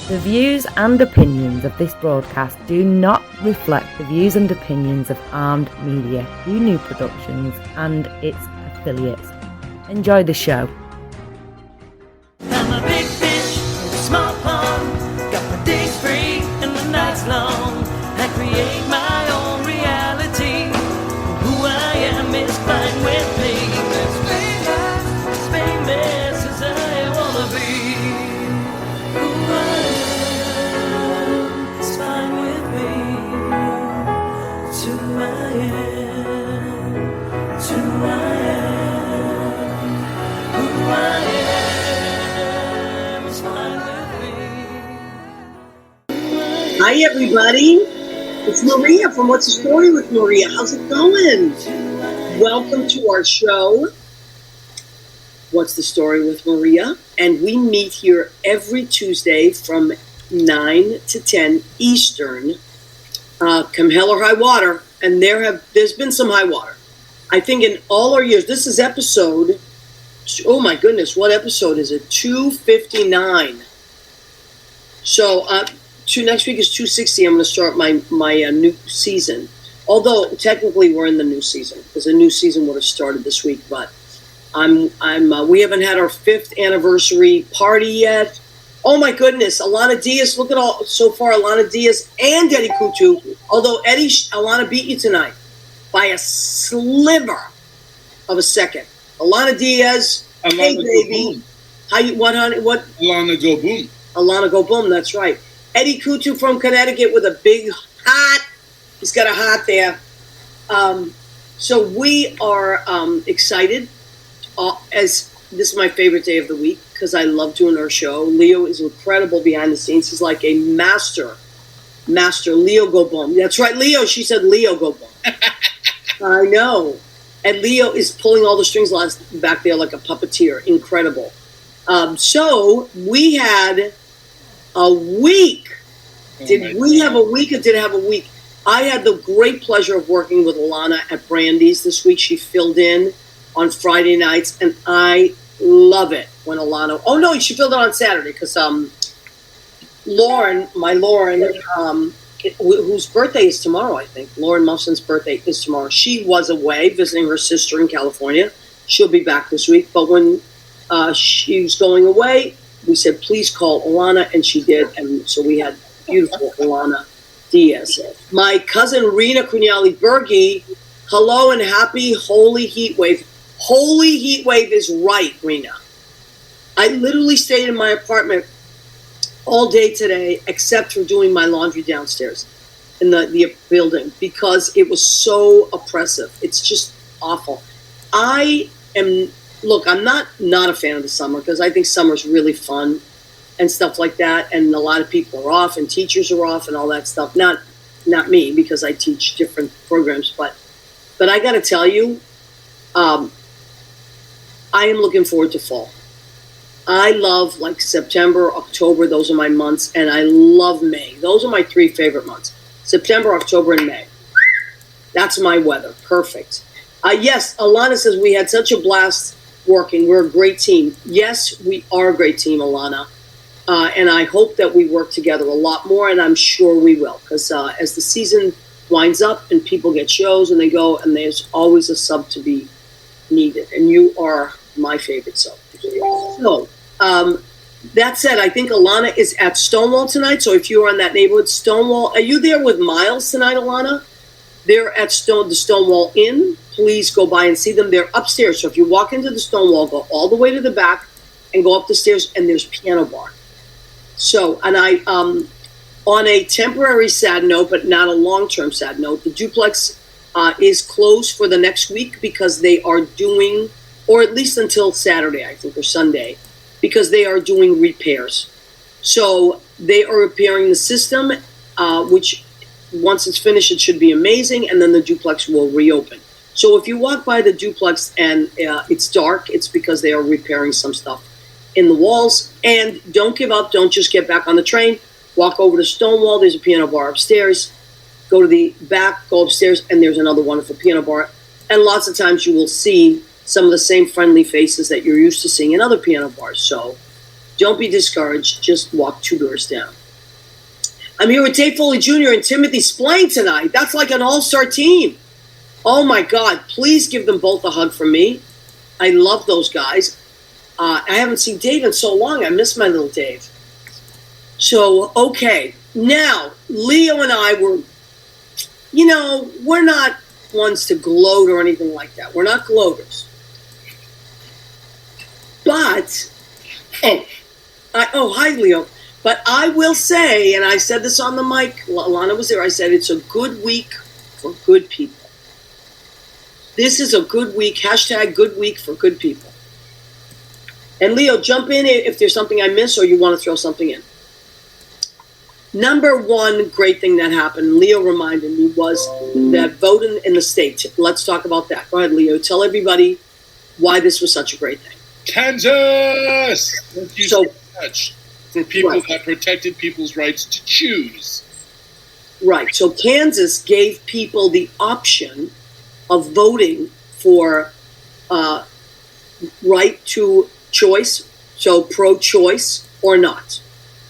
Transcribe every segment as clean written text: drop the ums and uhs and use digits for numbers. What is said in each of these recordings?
The views and opinions of this broadcast do not reflect the views and opinions of Armed Media, New Productions, and its affiliates. Enjoy the show. I'm a big fish in a small pond. Got my days free and the nights long. I create my own reality. Who I am is fine with me. As famous as I wanna be. Who I am is fine with me. It's who I am. It's who I am. Who I am is fine with me. Hi, everybody. It's Maria from What's the Story with Maria. How's it going? Welcome to our show, What's the Story with Maria? And we meet here every Tuesday from 9 to 10 Eastern, come hell or high water. And there's been some high water. I think in all our years, this is episode, oh my goodness, what episode is it? 259. So, next week is 260. I'm going to start my new season. Although technically we're in the new season because the new season would have started this week. But we haven't had our 5th anniversary party yet. Oh my goodness, Alana Diaz! Look at all so far. Alana Diaz and Eddie Kutu. Although Alana beat you tonight by a sliver of a second. Alana Diaz, Alana hey go baby, boom. how you? What honey? What? Alana go boom. Alana go boom. That's right. Eddie Kutu from Connecticut with a big hat. He's got a hat there. So we are excited. As this is my favorite day of the week because I love doing our show. Leo is incredible behind the scenes. He's like a master. Leo go boom. That's right, Leo. She said Leo go boom. I know. And Leo is pulling all the strings back there like a puppeteer. Incredible. So we had a week. Did we have a week or did it have a week? I had the great pleasure of working with Alana at Brandy's this week. She filled in on Friday nights, and I love it when Alana... Oh, no, she filled in on Saturday because Lauren, whose birthday is tomorrow, I think. Lauren Muffson's birthday is tomorrow. She was away visiting her sister in California. She'll be back this week. But when she was going away, we said, please call Alana, and she did. And so we had beautiful Alana Diaz. My cousin Rena Cugnali-Bergi, hello and happy holy heat wave. Holy heat wave is right, Rena. I literally stayed in my apartment all day today, except for doing my laundry downstairs in the building because it was so oppressive. It's just awful. I'm not a fan of the summer because I think summer's really fun and stuff like that. And a lot of people are off and teachers are off and all that stuff. Not me because I teach different programs, but I got to tell you, I am looking forward to fall. I love like September, October. Those are my months. And I love May. Those are my 3 favorite months. September, October, and May. That's my weather. Perfect. Yes, Alana says we had such a blast working. We're a great team. Yes, we are a great team, Alana. And I hope that we work together a lot more, and I'm sure we will. Because as the season winds up and people get shows and they go, and there's always a sub to be needed. And you are my favorite sub. So, that said, I think Alana is at Stonewall tonight. So if you're in that neighborhood, Stonewall, are you there with Miles tonight, Alana? They're at the Stonewall Inn. Please go by and see them. They're upstairs. So if you walk into the Stonewall, go all the way to the back and go up the stairs, and there's piano bar. So, and I, on a temporary sad note, but not a long-term sad note, the duplex is closed for the next week because they are doing, or at least until Saturday, I think, or Sunday, because they are doing repairs. So they are repairing the system, which once it's finished, it should be amazing, and then the duplex will reopen. So if you walk by the duplex and it's dark, it's because they are repairing some stuff in the walls. And don't give up. Don't just get back on the train. Walk over to Stonewall. There's a piano bar upstairs. Go to the back, go upstairs, and there's another wonderful piano bar. And lots of times you will see some of the same friendly faces that you're used to seeing in other piano bars. So Don't be discouraged. Just walk 2 doors down. I'm here with Tate Foley Jr. and Timothy Splain tonight. That's like an all-star team. Oh, my God. Please give them both a hug from me. I love those guys. I haven't seen Dave in so long. I miss my little Dave. So, okay. Now, Leo and I were, we're not ones to gloat or anything like that. We're not gloaters. But, hi, Leo. But I will say, and I said this on the mic, Alana was there, I said it's a good week for good people. This is a good week, hashtag good week for good people. And Leo, jump in if there's something I miss or you want to throw something in. Number one great thing that happened, Leo reminded me, was that vote in the state. Let's talk about that. Go ahead, Leo. Tell everybody why this was such a great thing. Kansas! Thank you so much for people that protected people's rights to choose. Right. So Kansas gave people the option of voting for right to choice, so pro-choice or not.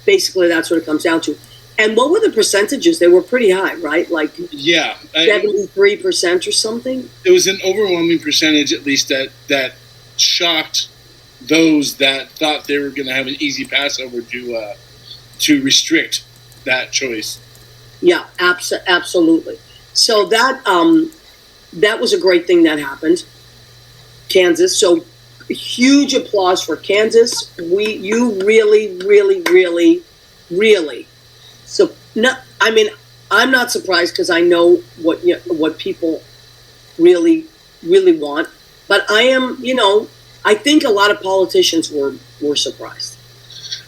Basically, that's what it comes down to. And what were the percentages? They were pretty high, right? Like 73% or something? It was an overwhelming percentage, at least, that shocked those that thought they were going to have an easy pass over to restrict that choice. Yeah, absolutely. So that was a great thing that happened. Kansas. So huge applause for Kansas. You really, really, really, really. So I'm not surprised because I know what people really, really want. But I am, I think a lot of politicians were surprised.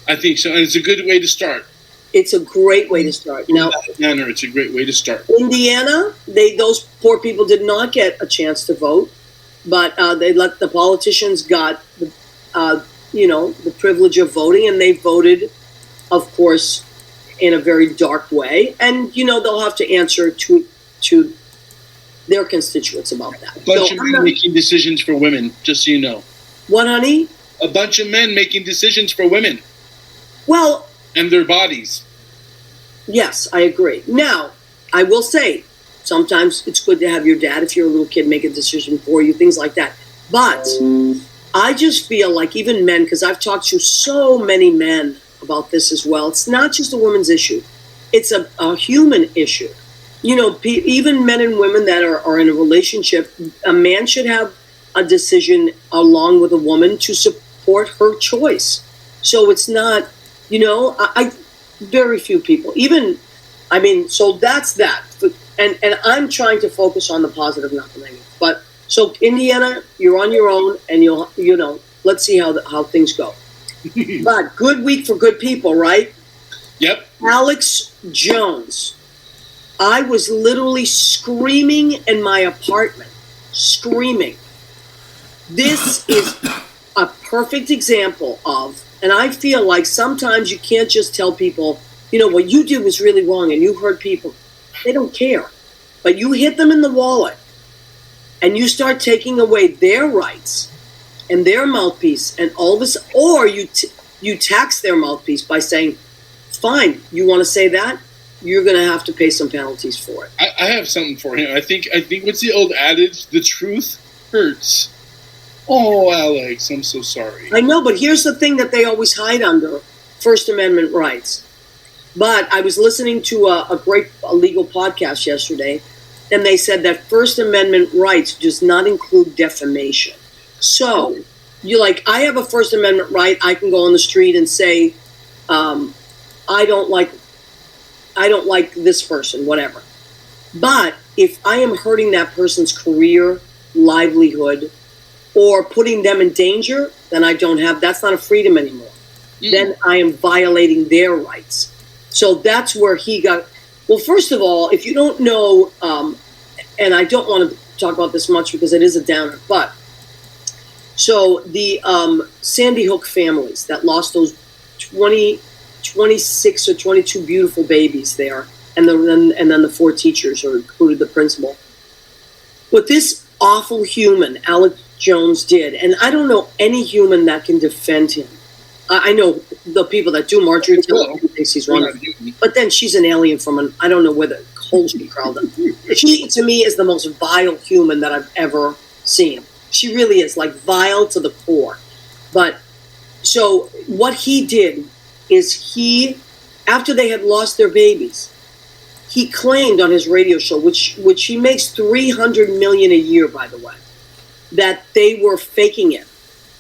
I think so, and it's a good way to start. It's a great way to start. Now, it's a great way to start. Indiana, those poor people did not get a chance to vote, but they let the politicians got the privilege of voting, and they voted, of course, in a very dark way, and they'll have to answer to their constituents about that. A bunch of men making decisions for women, just so you know. What, honey? A bunch of men making decisions for women. Well, and their bodies. Yes, I agree. Now, I will say, sometimes it's good to have your dad, if you're a little kid, make a decision for you, things like that. But I just feel like even men, because I've talked to so many men about this as well, it's not just a woman's issue. It's a human issue. Even men and women that are in a relationship, a man should have a decision along with a woman to support her choice. So it's not, very few people, so that's that. And I'm trying to focus on the positive, not the negative. But so Indiana, you're on your own, and let's see how things go. But good week for good people, right? Yep. Alex Jones. I was literally screaming in my apartment. Screaming. This is a perfect example of, and I feel like sometimes you can't just tell people, what you did was really wrong and you hurt people. They don't care. But you hit them in the wallet and you start taking away their rights and their mouthpiece and all this, or you tax their mouthpiece by saying, fine, you want to say that? You're going to have to pay some penalties for it. I have something for him. I think what's the old adage? The truth hurts. Oh, Alex, I'm so sorry. I know, but here's the thing that they always hide under: First Amendment rights. But I was listening to a great legal podcast yesterday, and they said that First Amendment rights does not include defamation. So, I have a First Amendment right. I can go on the street and say, I don't like this person, whatever. But if I am hurting that person's career, livelihood, or putting them in danger, then that's not a freedom anymore. Then I am violating their rights. So that's where he got, well, first of all, if you don't know, and I don't want to talk about this much because it is a downer, but so the Sandy Hook families that lost those 26 or 22 beautiful babies there, and then the 4 teachers, or included the principal. What this awful human, Alex Jones, did, and I don't know any human that can defend him. I know the people that do. Marjorie Taylor Greene thinks he's wonderful. But then she's an alien from I don't know where the hole she crawled in. She, to me, is the most vile human that I've ever seen. She really is, like, vile to the core. But, so, what he did is after they had lost their babies, he claimed on his radio show, which he makes $300 million a year, by the way, that they were faking it.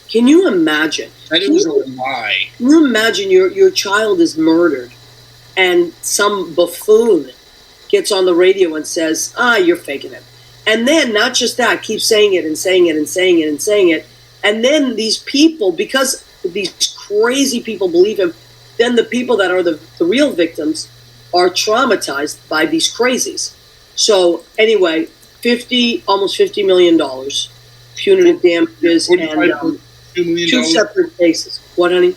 Can you imagine? And it was a lie. Can you imagine your child is murdered and some buffoon gets on the radio and says, you're faking it. And then, not just that, keeps saying it and saying it and saying it and saying it. And then these people, because these crazy people believe him, then the people that are the real victims are traumatized by these crazies. So anyway, almost $50 million punitive damages and two separate cases. What, honey?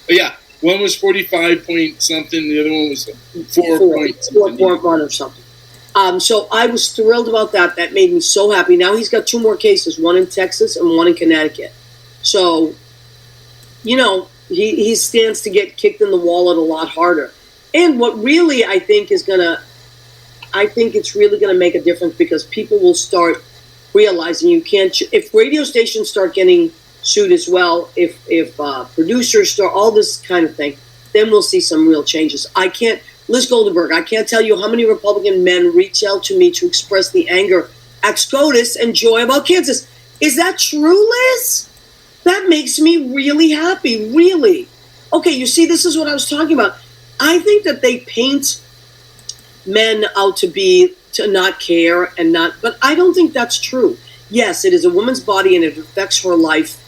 Yeah, one was 45 point something. The other one was 4.1 or something. So I was thrilled about that. That made me so happy. Now he's got two more cases, one in Texas and one in Connecticut. So, he stands to get kicked in the wallet a lot harder. And what really I think it's really going to make a difference, because people will start realizing you can't, if radio stations start getting sued as well, if producers start, all this kind of thing, then we'll see some real changes. Liz Goldenberg, I can't tell you how many Republican men reach out to me to express the anger at SCOTUS and joy about Kansas. Is that true, Liz? That makes me really happy, really. Okay, you see, this is what I was talking about. I think that they paint men out to not care and not, but I don't think that's true. Yes, it is a woman's body and it affects her life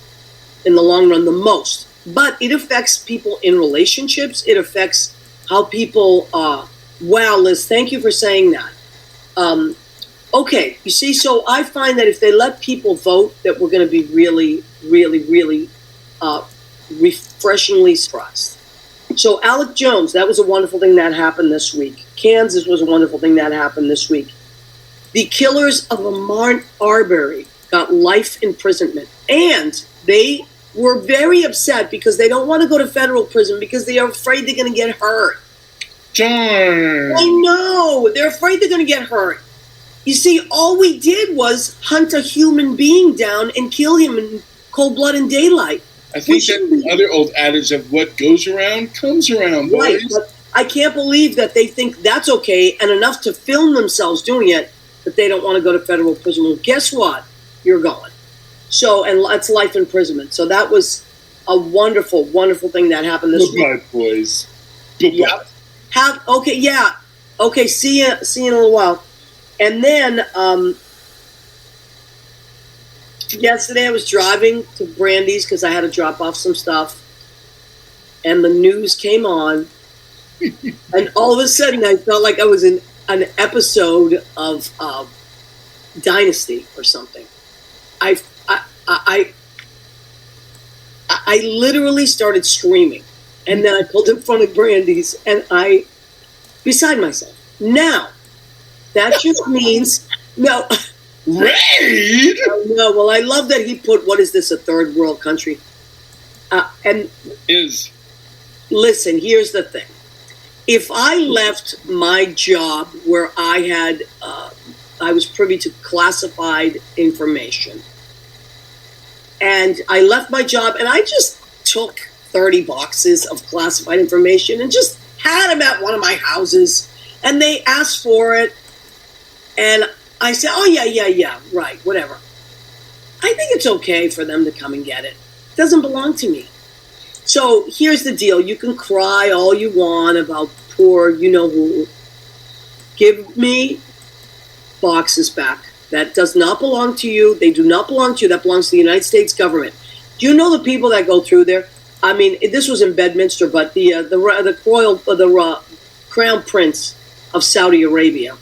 in the long run the most, but it affects people in relationships. It affects how people, wow, Liz, thank you for saying that. Okay, you see, so I find that if they let people vote, that we're going to be really, really, really refreshingly surprised. So Alec Jones, that was a wonderful thing that happened this week. Kansas was a wonderful thing that happened this week. The killers of Ahmaud Arbery got life imprisonment, and they were very upset because they don't want to go to federal prison because they are afraid they're going to get hurt. Darn. I know. They're afraid they're going to get hurt. You see, all we did was hunt a human being down and kill him in cold blood and daylight. I think that's the other old adage of what goes around comes around, boys. Right, but I can't believe that they think that's okay and enough to film themselves doing it, that they don't want to go to federal prison. Well, guess what? You're going. So, and it's life imprisonment. So that was a wonderful, wonderful thing that happened this week. Goodbye, boys. Goodbye. Yeah. Okay, yeah. Okay, see you in a little while. And then, yesterday I was driving to Brandy's because I had to drop off some stuff. And the news came on. And all of a sudden I felt like I was in an episode of Dynasty or something. I literally started screaming, and then I pulled in front of Brandy's, and beside myself. Now, that just means no. Raid? No, well, I love that he put, what is this, a third world country? And listen, here's the thing. If I left my job where I was privy to classified information, and I left my job and I just took 30 boxes of classified information and just had them at one of my houses, and they asked for it, and I said, oh, yeah, right, whatever. I think it's okay for them to come and get it. It doesn't belong to me. So here's the deal. You can cry all you want about poor you-know-who. Give me boxes back. That does not belong to you. They do not belong to you. That belongs to the United States government. Do you know the people that go through there? I mean, this was in Bedminster, but the Crown Prince of Saudi Arabia,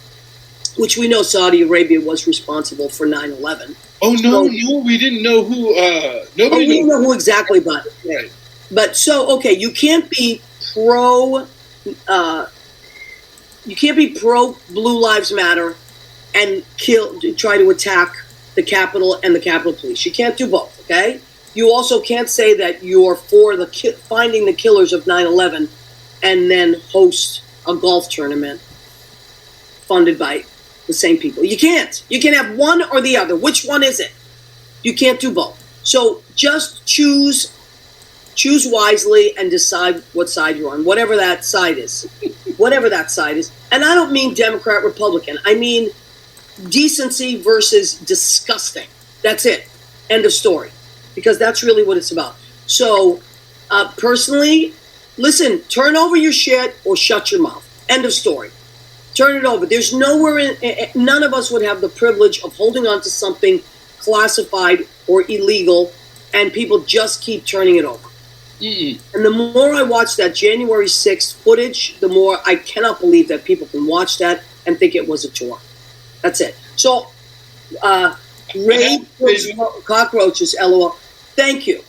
which we know Saudi Arabia was responsible for 9/11. Oh, no, we didn't know who. Nobody we didn't know who exactly, but. Right. But so, okay, you can't be pro Blue Lives Matter and try to attack the Capitol and the Capitol Police. You can't do both, okay? you also can't say that you're for finding the killers of 9/11 and then host a golf tournament funded by the same people. You can't. You can have one or the other. Which one is it? You can't do both. So just choose wisely and decide what side you're on, whatever that side is. Whatever that side is. And I don't mean Democrat, Republican. I mean decency versus disgusting. That's it. End of story. Because that's really what it's about. So, personally, listen, turn over your shit or shut your mouth. End of story. Turn it over. There's nowhere none of us would have the privilege of holding on to something classified or illegal, and people just keep turning it over. And the more I watch that January 6th footage, the more I cannot believe that people can watch that and think it was a tour. That's it. So, Ray cockroaches, LOL. Thank you.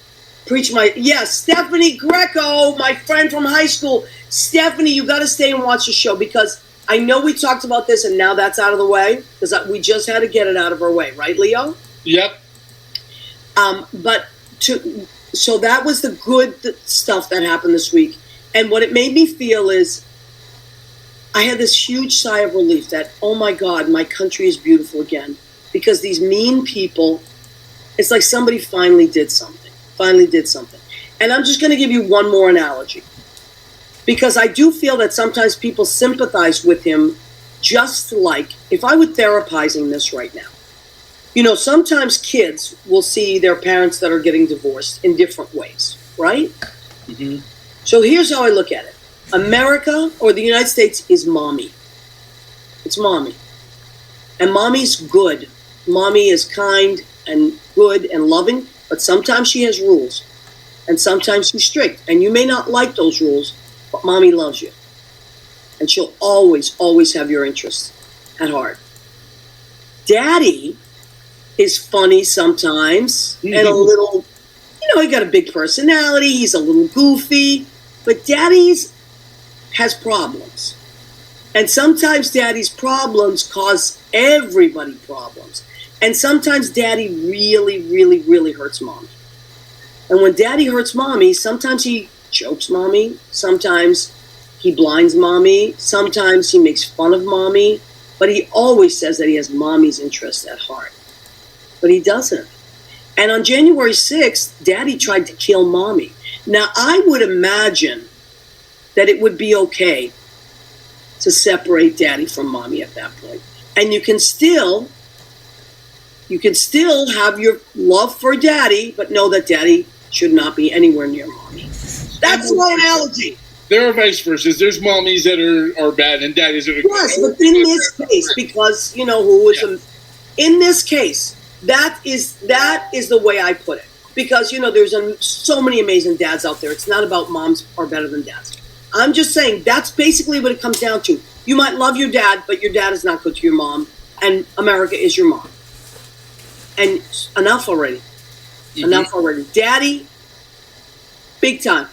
Yes, Stephanie Greco, my friend from high school. Stephanie, you got to stay and watch the show because I know we talked about this and now that's out of the way because we just had to get it out of our way, right, Leo? Yep. So that was the good stuff that happened this week. And what it made me feel is I had this huge sigh of relief that, oh my God, my country is beautiful again. Because these mean people, it's like somebody finally did something. And I'm just going to give you one more analogy. Because I do feel that sometimes people sympathize with him just like, if I were therapizing this right now, you know, sometimes kids will see their parents that are getting divorced in different ways, right? Mm-hmm. So here's how I look at it. America or the United States is mommy. It's mommy. And mommy's good. Mommy is kind and good and loving, but sometimes she has rules. And sometimes she's strict. And you may not like those rules, but mommy loves you. And she'll always, always have your interests at heart. Daddy is funny sometimes and a little, you know, he got a big personality. He's a little goofy. But Daddy's has problems. And sometimes Daddy's problems cause everybody problems. And sometimes Daddy really, really, really hurts Mommy. And when Daddy hurts Mommy, sometimes he chokes Mommy. Sometimes he blinds Mommy. Sometimes he makes fun of Mommy. But he always says that he has Mommy's interest at heart. But he doesn't. And on January 6th, Daddy tried to kill Mommy. Now, I would imagine that it would be okay to separate Daddy from Mommy at that point. And you can still have your love for Daddy, but know that Daddy should not be anywhere near Mommy. That's my analogy. There are vice versa. There's mommies that are bad and daddies that are good. Yes, but in this case, because, you know, in this case, that is the way I put it. Because, you know, there's so many amazing dads out there. It's not about moms are better than dads. I'm just saying that's basically what it comes down to. You might love your dad, but your dad is not good to your mom, and America is your mom. And enough already. Mm-hmm. Enough already. Daddy, big time.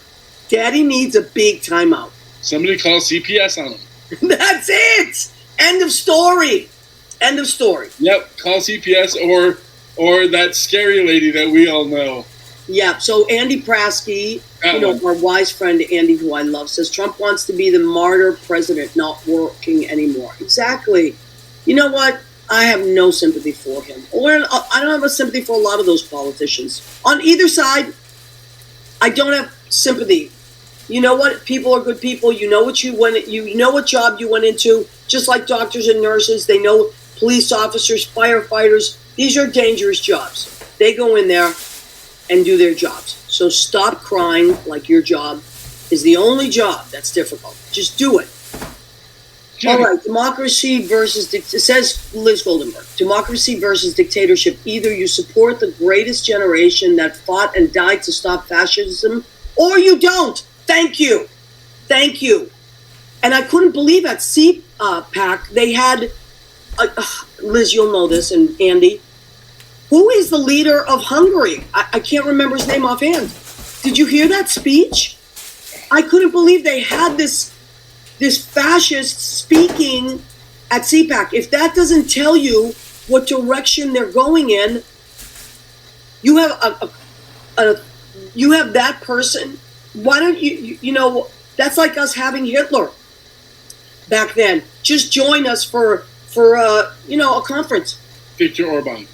Daddy needs a big timeout. Somebody call CPS on him. That's it. End of story. End of story. Yep, call CPS or that scary lady that we all know. Yeah, so Andy Prasky, our wise friend Andy, who I love, says Trump wants to be the martyr president, not working anymore. Exactly. You know what? I have no sympathy for him. Or I don't have a sympathy for a lot of those politicians. On either side, I don't have sympathy. You know what? People are good people. You know what job you went into. Just like doctors and nurses, they know police officers, firefighters. These are dangerous jobs. They go in there and do their jobs. So stop crying like your job is the only job that's difficult. Just do it. All right, democracy versus, it says Liz Goldenberg, democracy versus dictatorship. Either you support the greatest generation that fought and died to stop fascism, or you don't. Thank you. Thank you. And I couldn't believe at CPAC, they had, Liz, you'll know this, and Andy, who is the leader of Hungary? I can't remember his name offhand. Did you hear that speech? I couldn't believe they had this fascist speaking at CPAC. If that doesn't tell you what direction they're going in, you have you have that person. Why don't you know, that's like us having Hitler back then. Just join us for a conference. Victor Orban.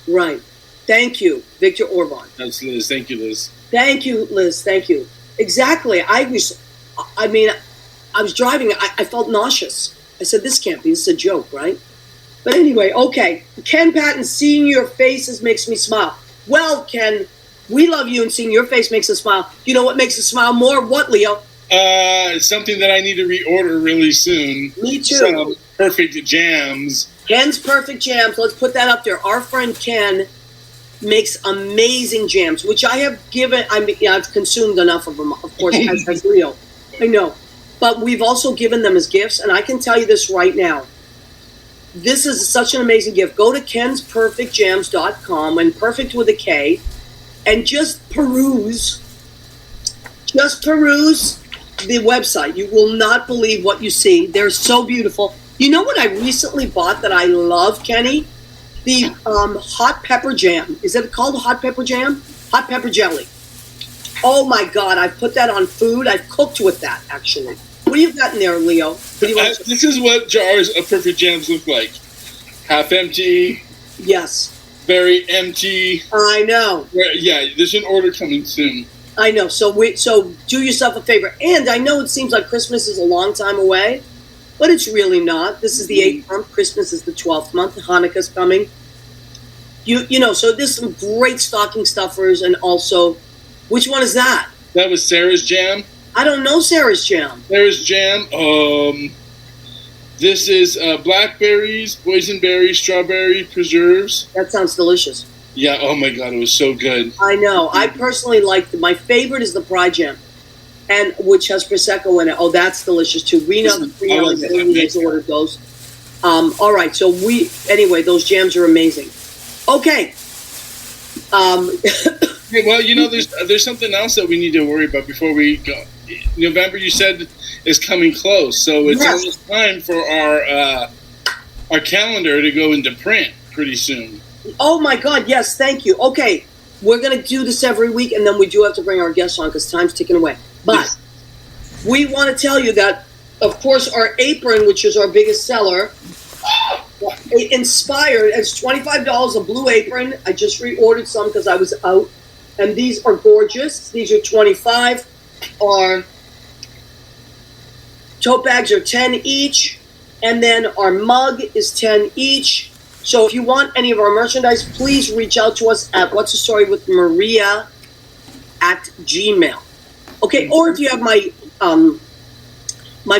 Right. Thank you, Victor Orban. That's Liz. Thank you, Liz. Thank you, Liz. Thank you. Exactly. I was driving. I felt nauseous. I said, this can't be. This is a joke, right? But anyway, okay. Ken Patton, seeing your faces makes me smile. Well, Ken, we love you, and seeing your face makes us smile. You know what makes us smile more? What, Leo? It's something that I need to reorder really soon. Me too. Some perfect jams. Ken's Perfect Jams. Let's put that up there. Our friend Ken makes amazing jams, which I have given. I've consumed enough of them, of course, as Leo. I know. But we've also given them as gifts, and I can tell you this right now. This is such an amazing gift. Go to kensperfectjams.com, and perfect with a K, and just peruse the website. You will not believe what you see. They're so beautiful. You know what I recently bought that I love, Kenny? The hot pepper jam. Is it called hot pepper jam? Hot pepper jelly. Oh my God, I've put that on food. I've cooked with that, actually. What do you got in there, Leo? This is what jars of perfect jams look like. Half empty. Yes. Very empty. I know. Yeah, there's an order coming soon. I know. So do yourself a favor. And I know it seems like Christmas is a long time away, but it's really not. This is the 8th month. Christmas is the 12th month. Hanukkah's coming. You know, so there's some great stocking stuffers, and also, which one is that? That was Sarah's jam. I don't know Sarah's jam. Sarah's jam. This is blackberries, boysenberry, strawberry preserves. That sounds delicious. Yeah. Oh my God, it was so good. I know. I personally like my favorite is the Pride Jam, and which has prosecco in it. Oh, that's delicious too. Rena has ordered those. All right. So anyway, those jams are amazing. Okay. Hey, well, you know, there's something else that we need to worry about before we go. November, you said, is coming close, so it's almost time for our calendar to go into print pretty soon. Oh my God! Yes, thank you. Okay, we're gonna do this every week, and then we do have to bring our guests on because time's ticking away. But we want to tell you that, of course, our apron, which is our biggest seller, inspired. It's $25 a blue apron. I just reordered some because I was out, and these are gorgeous. These are $25. Our tote bags are $10 each, and then our mug is $10 each. So if you want any of our merchandise, please reach out to us at What's the Story with Maria at Gmail. Okay, or if you have my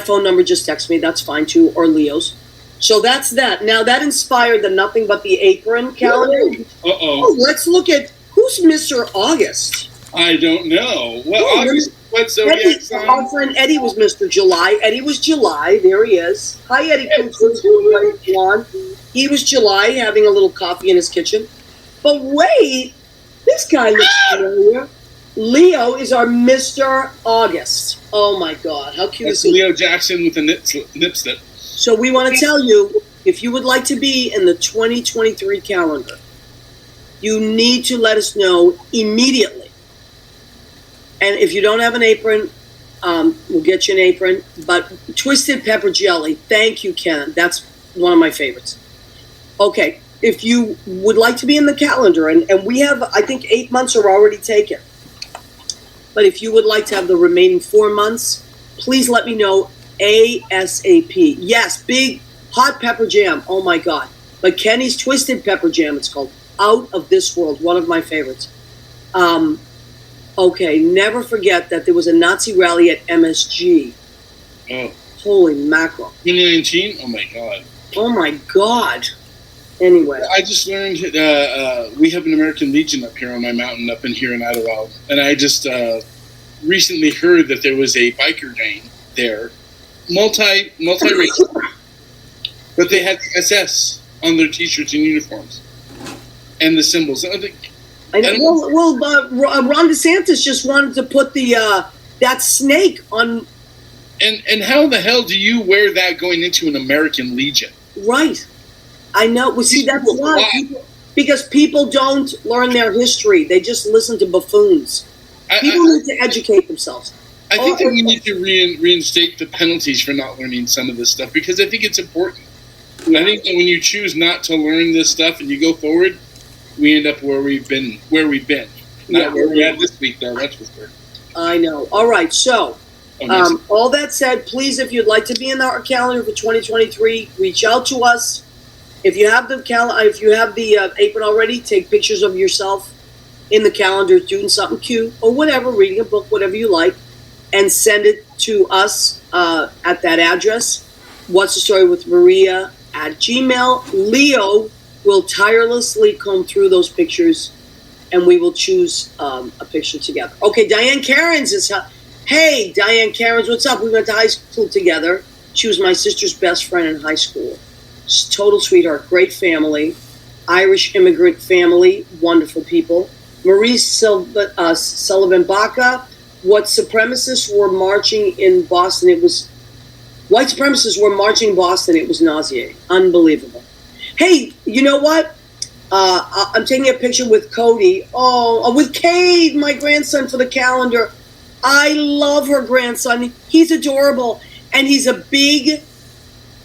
phone number, just text me. That's fine too, or Leo's. So that's that. Now that inspired the Nothing But the Apron calendar. Oh, let's look at who's Mr. August. I don't know. Well, August. What's Eddie, our friend Eddie was Mr. July. Eddie was July. There he is. Hi, Eddie. He was July, having a little coffee in his kitchen. But wait, this guy looks familiar. Leo is our Mr. August. Oh my God, how cute is he? Leo Jackson with a nip slip. So we want to tell you, if you would like to be in the 2023 calendar, you need to let us know immediately. And if you don't have an apron, we'll get you an apron. But Twisted Pepper Jelly, thank you, Ken. That's one of my favorites. Okay, if you would like to be in the calendar, and we have, I think 8 months are already taken. But if you would like to have the remaining 4 months, please let me know ASAP. Yes, big hot pepper jam. Oh my God. But Kenny's Twisted Pepper Jam, it's called. Out of this world. One of my favorites. Okay, never forget that there was a Nazi rally at MSG. Oh. Holy mackerel. 2019? Oh my God. Oh my God. Anyway. I just learned we have an American Legion up here on my mountain up in here in Idlewild. And I just recently heard that there was a biker gang there. Multi-race. But they had SS on their T-shirts and uniforms. And the symbols. I know. Well, Ron DeSantis just wanted to put that snake on. And how the hell do you wear that going into an American Legion? Right. I know. Well, see, that's why Because people don't learn their history. They just listen to buffoons. People need to educate themselves. I think that we need to reinstate the penalties for not learning some of this stuff, because I think it's important. Yeah. I think that when you choose not to learn this stuff and you go forward, we end up where we've been. Not where we're at this week, though, that's for sure. I know. All right, so all that said, please, if you'd like to be in our calendar for 2023, reach out to us. If you have the apron already, take pictures of yourself in the calendar doing something cute or whatever, reading a book, whatever you like, and send it to us at that address. What's the Story with Maria at Gmail. Leo will tirelessly comb through those pictures, and we will choose a picture together. Okay, Diane Cairns is... Hey, Diane Cairns, what's up? We went to high school together. She was my sister's best friend in high school. Total sweetheart, great family, Irish immigrant family, wonderful people. Marie Sullivan-Baca, what supremacists were marching in Boston, white supremacists were marching in Boston, it was nauseating. Unbelievable. Hey, you know what? I'm taking a picture with Cody. With Cade, my grandson, for the calendar. I love her grandson. He's adorable. And he's a big...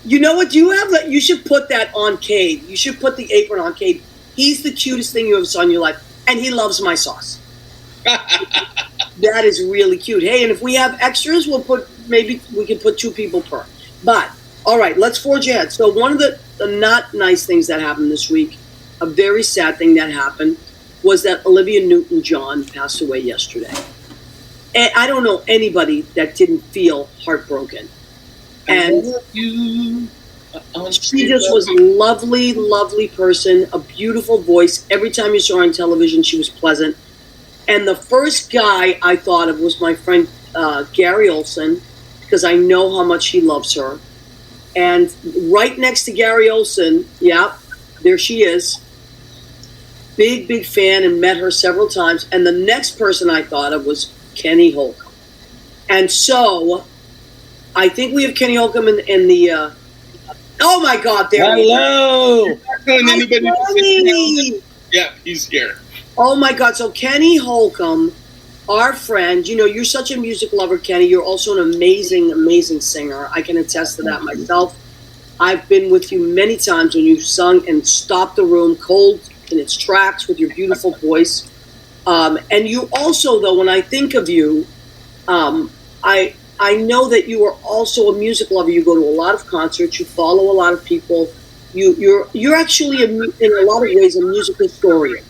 You know what? You should put that on Cade. You should put the apron on Cade. He's the cutest thing you ever saw in your life. And he loves my sauce. That is really cute. Hey, and if we have extras, maybe we can put 2 people per. But, all right, let's forge ahead. So one of the not nice things that happened this week, a very sad thing that happened, was that Olivia Newton-John passed away yesterday. And I don't know anybody that didn't feel heartbroken. And she just was a lovely, lovely person, a beautiful voice. Every time you saw her on television, she was pleasant. And the first guy I thought of was my friend Gary Olsen, because I know how much he loves her. And right next to Gary Olsen, there she is. Big, big fan, and met her several times. And the next person I thought of was Kenny Holcomb. And so... I think we have Kenny Holcomb in the... oh, my God. There Hello! Kenny! Yeah, he's here. Oh, my God. So Kenny Holcomb, our friend, you're such a music lover, Kenny. You're also an amazing, amazing singer. I can attest to that myself. I've been with you many times when you've sung and stopped the room cold in its tracks with your beautiful voice. And you also, though, when I think of you, I know that you are also a music lover. You go to a lot of concerts. You follow a lot of people. You're actually, in a lot of ways, a music historian.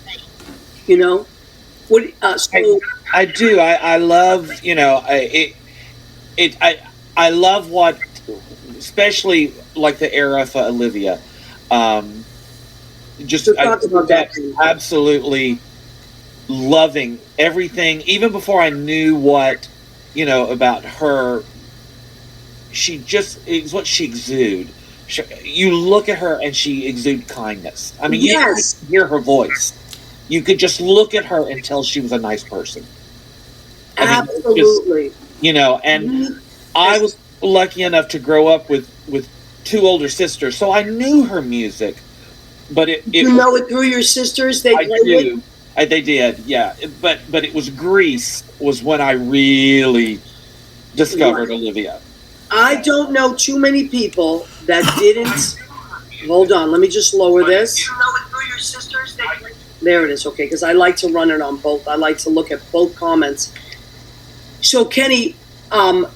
I do. I love. I love what, especially like the era for Olivia. Absolutely loving everything, even before I knew what. About her, it's what she exudes. You look at her and she exudes kindness. I mean, yes. You could hear her voice. You could just look at her and tell she was a nice person. Absolutely. I was lucky enough to grow up with 2 older sisters, so I knew her music. But it through your sisters? They do. They did, yeah. But it was Grease was when I really discovered Olivia. I don't know too many people that didn't. Hold on, let me just lower this. You know it through your sisters? There it is, okay, because I like to run it on both. I like to look at both comments. So, Kenny, now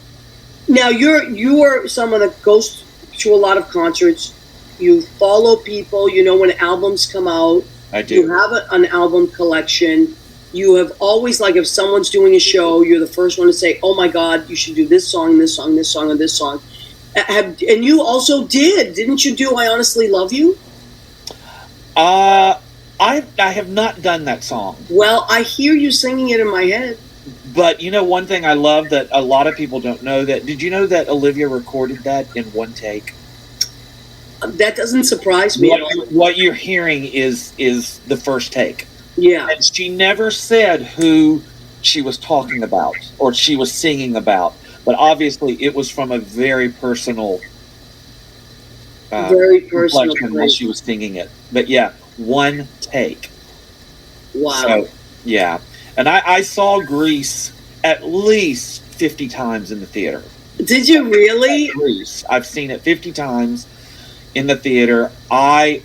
you're someone that goes to a lot of concerts. You follow people, when albums come out. I do. You have an album collection. You have always, if someone's doing a show, you're the first one to say, oh my God, you should do this song, this song, this song, and this song. And you also didn't you do I Honestly Love You? I have not done that song. Well, I hear you singing it in my head. But one thing I love that a lot of people don't know, did you know that Olivia recorded that in 1 take? That doesn't surprise me. What you're hearing is the first take. Yeah. And she never said who she was talking about or she was singing about. But obviously it was from a very personal place when she was singing it. But yeah, one take. Wow. So, yeah. And I saw Grease at least 50 times in the theater. Did you really? Grease. I've seen it 50 times in the theater. I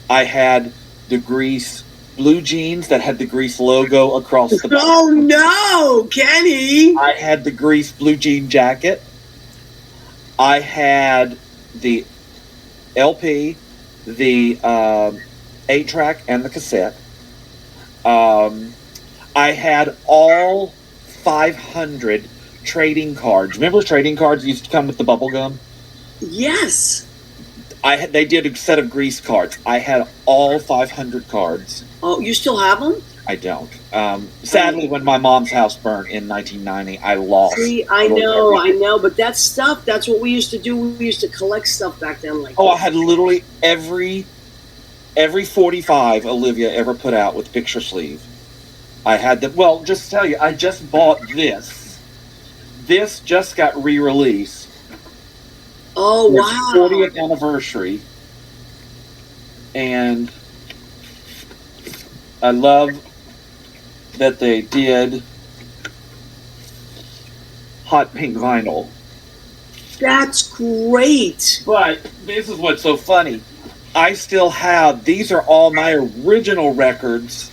had the Grease blue jeans that had the Grease logo across the back. Oh no, Kenny! I had the Grease blue jean jacket. I had the LP, the 8-track, and the cassette. I had all 500 trading cards. Remember trading cards used to come with the bubble gum? Yes. They did a set of Grease cards. I had all 500 cards. Oh, you still have them? I don't. Sadly, when my mom's house burned in 1990, I lost. See, I know, but that's stuff. That's what we used to do. We used to collect stuff back then. Like, I had literally every 45 Olivia ever put out with picture sleeve. I had them. Well, just to tell you, I just bought this. This just got re-released. Oh, wow. 40th anniversary. And I love that they did hot pink vinyl. That's great. But this is what's so funny. I still have, these are all my original records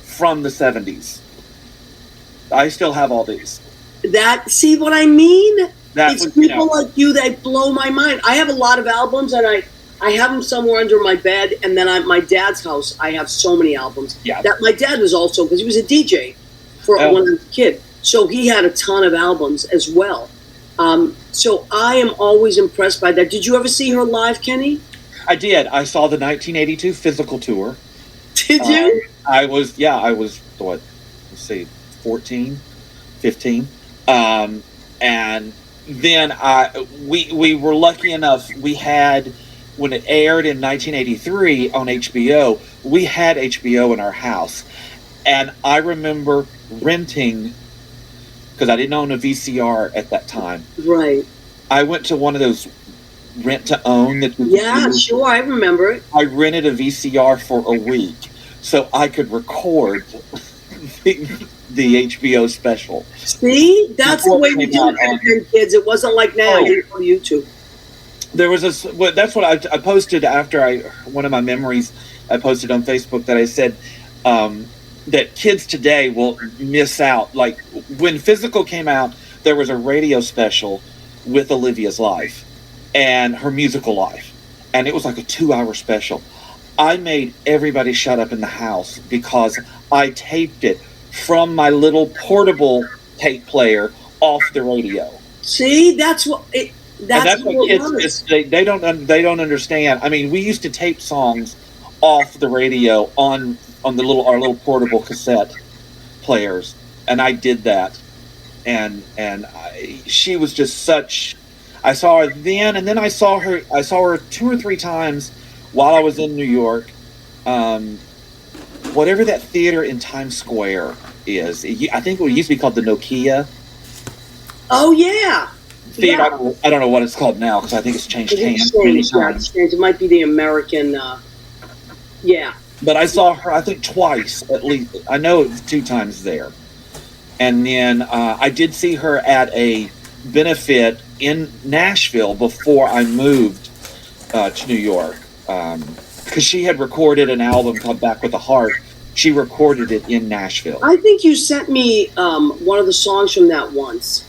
from the 70s. I still have all these. See what I mean? It's people like you that blow my mind. I have a lot of albums, and I have them somewhere under my bed, and then at my dad's house, I have so many albums. Yeah. That my dad was also, because he was a DJ when I was a kid, so he had a ton of albums as well. So I am always impressed by that. Did you ever see her live, Kenny? I did. I saw the 1982 physical tour. Did you? I was, what, let's see, 14, 15. And then we were lucky enough, we had, when it aired in 1983 on HBO, we had HBO in our house. And I remember renting, because I didn't own a VCR at that time. Right. I went to one of those rent-to-own that sure, I remember it. I rented a VCR for a week so I could record the HBO special. See? That's the way we do it back then, kids. It wasn't like now. You go to YouTube. There was that's what I posted after one of my memories I posted on Facebook that I said that kids today will miss out. Like, when Physical came out, there was a radio special with Olivia's life and her musical life. And it was like a 2-hour special. I made everybody shut up in the house because I taped it from my little portable tape player off the radio. See, that's what kids they don't understand. I mean, we used to tape songs off the radio on our little portable cassette players, and I did that. And she was just such. I saw her then, and then I saw her 2 or 3 times while I was in New York. Whatever that theater in Times Square is, I think it used to be called the Nokia. Oh yeah. Theater. Yeah. I don't know what it's called now because I think it's changed hands many times. It might be the American. Yeah. But I saw her, I think, twice at least. I know it was 2 times there. And then I did see her at a benefit in Nashville before I moved to New York. Because she had recorded an album called Back with the Heart. She recorded it in Nashville. I think you sent me one of the songs from that once.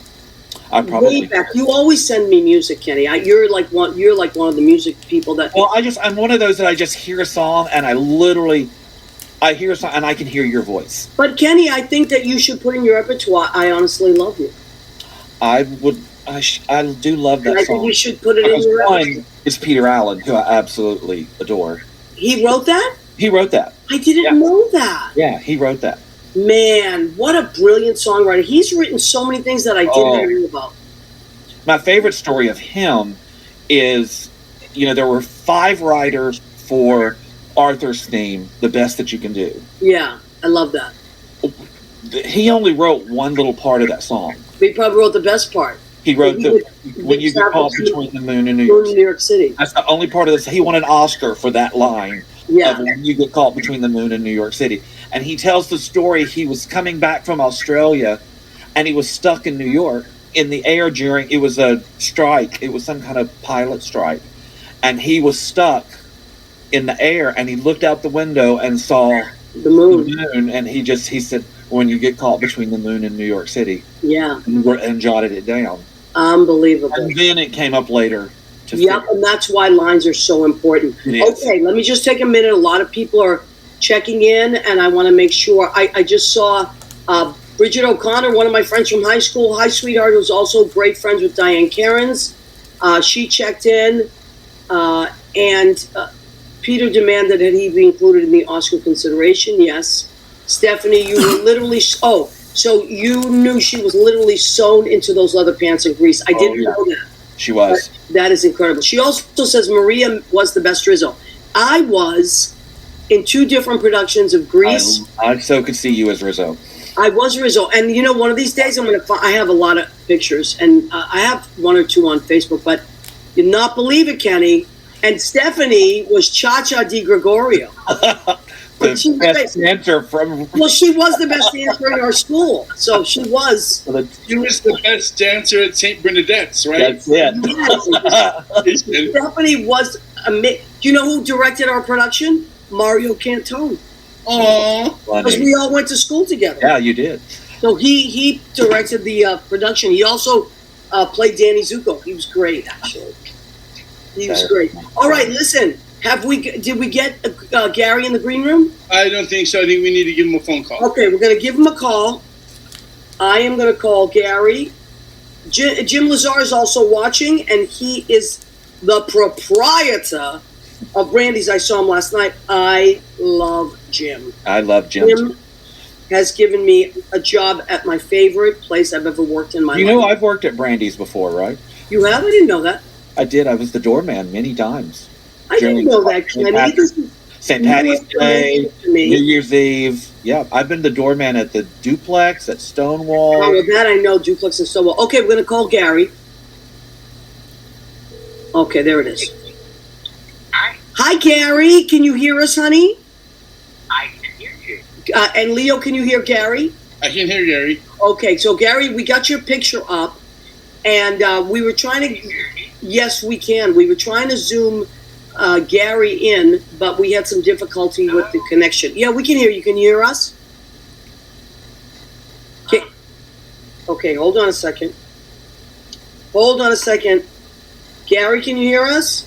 I probably. Way back. You always send me music, Kenny. You're like one of the music people that. Well, I'm one of those that I just hear a song and I hear a song and I can hear your voice. But Kenny, I think that you should put in your repertoire. I honestly love you. I do love that song. I think you should put it in your repertoire. It's Peter Allen, who I absolutely adore. He wrote that? He wrote that. I didn't know that. Yeah, he wrote that. Man, what a brilliant songwriter. He's written so many things that I didn't know about. My favorite story of him is, there were 5 writers for Arthur's theme, The Best That You Can Do. Yeah, I love that. He only wrote one little part of that song. He probably wrote the best part. He wrote He would When You Get travel Caught to Between the Moon and New New York City. York City. That's the only part of this. He won an Oscar for that line. Yeah. Of When You Get Caught Between the Moon and New York City. And he tells the story. He was coming back from Australia, and he was stuck in New York in the air during, it was a strike. It was some kind of pilot strike. And he was stuck in the air, and he looked out the window and saw The moon. the moon, and he said, when you get caught between the moon and New York City, Yeah. and jotted it down. Unbelievable. And then it came up later. Yep, and that's why lines are so important. It is. Okay, let me just take a minute. A lot of people are checking in, and I want to make sure. I just saw Bridget O'Connor, one of my friends from high school, hi sweetheart, who's also great friends with Diane Cairns. She checked in, and Peter demanded that he be included in the Oscar consideration. Yes. Stephanie, you were literally, so you knew she was literally sewn into those leather pants in Greece. I didn't know that. She was. That is incredible. She also says Maria was the best Rizzo. I was in 2 different productions of Grease. I so could see you as Rizzo. I was Rizzo. And, you know, one of these days I'm going to I have a lot of pictures, and I have 1 or 2 on Facebook, but you'd not believe it, Kenny. And Stephanie was Cha-Cha Di Gregorio. The best dancer from... Well, she was the best dancer in our school. So she was. She was the best dancer at St. Bernadette's, right? That's it. Yes. Stephanie was amazing. Do you know who directed our production? Mario Cantone. Aww. Because we all went to school together. Yeah, you did. So he directed the production. He also played Danny Zuko. He was great, actually. He was great. All right, listen. Did we get Gary in the green room? I don't think so. I think we need to give him a phone call. Okay, we're going to give him a call. I am going to call Gary. Jim Lazar is also watching, and he is the proprietor of Brandy's. I saw him last night. I love Jim. I love Jim. Jim has given me a job at my favorite place I've ever worked in my life. You know, I've worked at Brandy's before, right? You have? I didn't know that. I did. I was the doorman many times. I didn't know that, Kenny. St. Patty's Day, New Year's Eve. Yeah, I've been the doorman at the Duplex, at Stonewall. Oh, well, that I know, Duplex and Stonewall. Okay, we're going to call Gary. Okay, there it is. Hi, Gary. Can you hear us, honey? I can hear you. And Leo, can you hear Gary? I can hear Gary. Okay, so Gary, we got your picture up, and we were trying to... Yes, we can. We were trying to Zoom Gary in, but we had some difficulty with the connection. Yeah, we can hear you. Can you hear us? Okay, hold on a second. Hold on a second. Gary, can you hear us?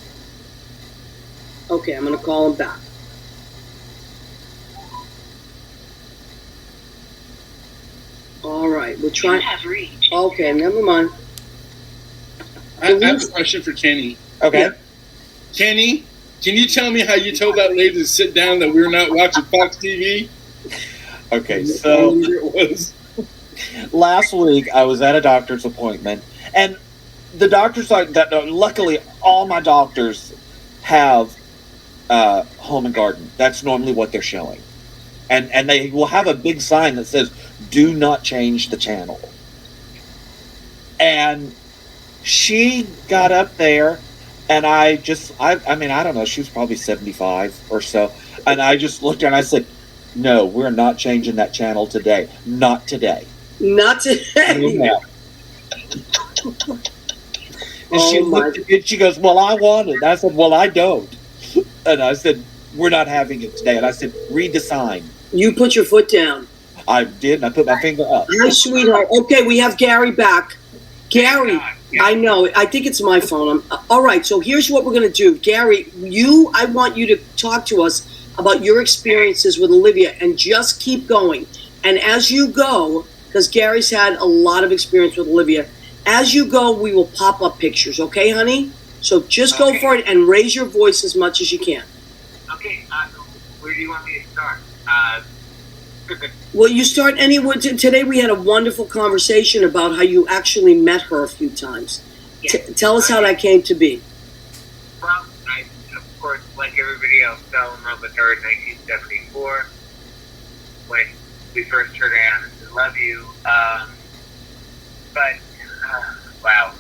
Okay, I'm going to call him back. All right, we're trying. Okay, never mind. I have a question for Kenny. Okay. Yeah. Kenny, can you tell me how you told that lady to sit down that we're not watching Fox TV? Okay, so It was. last week I was at a doctor's appointment, and the doctor's like that. Luckily, all my doctors have home and garden. That's normally what they're showing, and they will have a big sign that says "Do not change the channel." And she got up there, and I mean, I don't know, she was probably 75 or so, and I just looked at her and I said, "No, we're not changing that channel today. Not today." Not today. Yeah. And she looked at me and she goes, "Well, I want it." And I said, "Well, I don't." And I said, "We're not having it today." And I said, "Read the sign." You put your foot down. I did, and I put my finger up. Hi, sweetheart. Okay, we have Gary back. Gary, I know. I think it's my phone. All right, so here's what we're going to do. Gary, I want you to talk to us about your experiences with Olivia, and just keep going. And as you go, because Gary's had a lot of experience with Olivia, as you go, we will pop up pictures, okay, honey? So just go for it and raise your voice as much as you can. Okay, where do you want me to start? Well, you start anywhere. Today we had a wonderful conversation about how you actually met her a few times. Tell us how that came to be. Well, I, of course, like everybody else, fell in love with her in 1974 when we first heard I Honestly Love You. But Wow.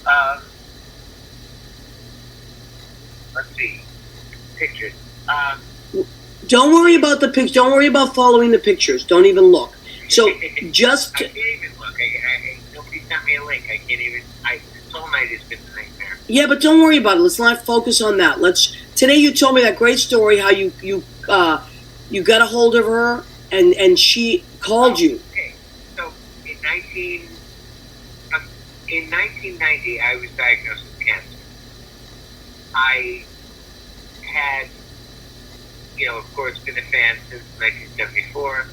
Let's see. Pictures. Don't worry about the pictures. Don't worry about following the pictures. Don't even look. So just I can't even look. Nobody sent me a link. I can't even. This whole night has been a nightmare. yeah, but don't worry about it. Let's not focus on that. Today you told me that great story how you got a hold of her and she called you. Okay. So in 1990, I was diagnosed with cancer. I had, of course, been a fan since 1974,